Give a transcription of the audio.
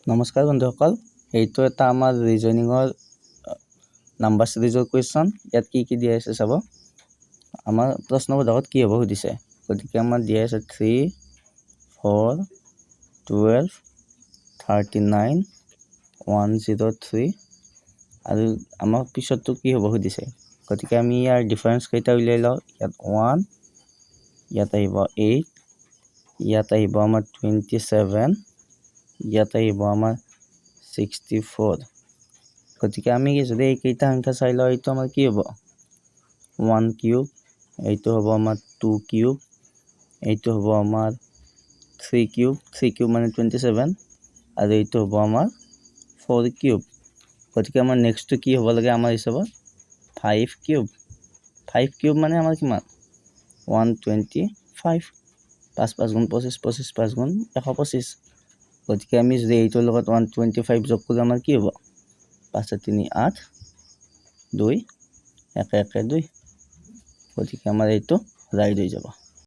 নমস্কাৰ বন্ধুসকল, এইটো এটা আমাৰ ৰিজনিঙৰ নাম্বাৰ সিৰিজৰ কুৱেশ্যন। ইয়াত কি দিয়া আছে চাব। আমাৰ প্ৰশ্নবোধকত কি হ'ব সুধিছে। গতিকে আমাৰ দিয়া আছে 3, 4, 12, 39, 103 আৰু আমাৰ পিছতটো কি হ'ব সুধিছে। গতিকে আমি ইয়াৰ ডিফাৰেন্স কেইটা উলিয়াই লওঁ। ইয়াত 1, ইয়াত আহিব 8, ইয়াত আহিব আমাৰ 27, ইয়াত আহিব আমাৰ 64। গতিকে আমি যদি এইকেইটা সংখ্যা চাই লওঁ, এইটো আমাৰ কি হ'ব 1 কিউব, এইটো হ'ব আমাৰ 2 কিউব, এইটো হ'ব আমাৰ 3 কিউব, 3 কিউব মানে 27 আৰু এইটো হ'ব আমাৰ 4 কিউব। গতিকে আমাৰ নেক্সটটো কি হ'ব লাগে আমাৰ হিচাপত 5 কিউব। 5 কিউব মানে আমাৰ কিমান 125। 5 5 গুণ 25, 25 5 গুণ 125। গতিকে আমি যদি এইটোৰ লগত 125 যোগ কৰোঁ আমাৰ কি হ'ব 5 3 8, 2 1 1 2। গতিকে আমাৰ এইটো ৰাইট হৈ যাব।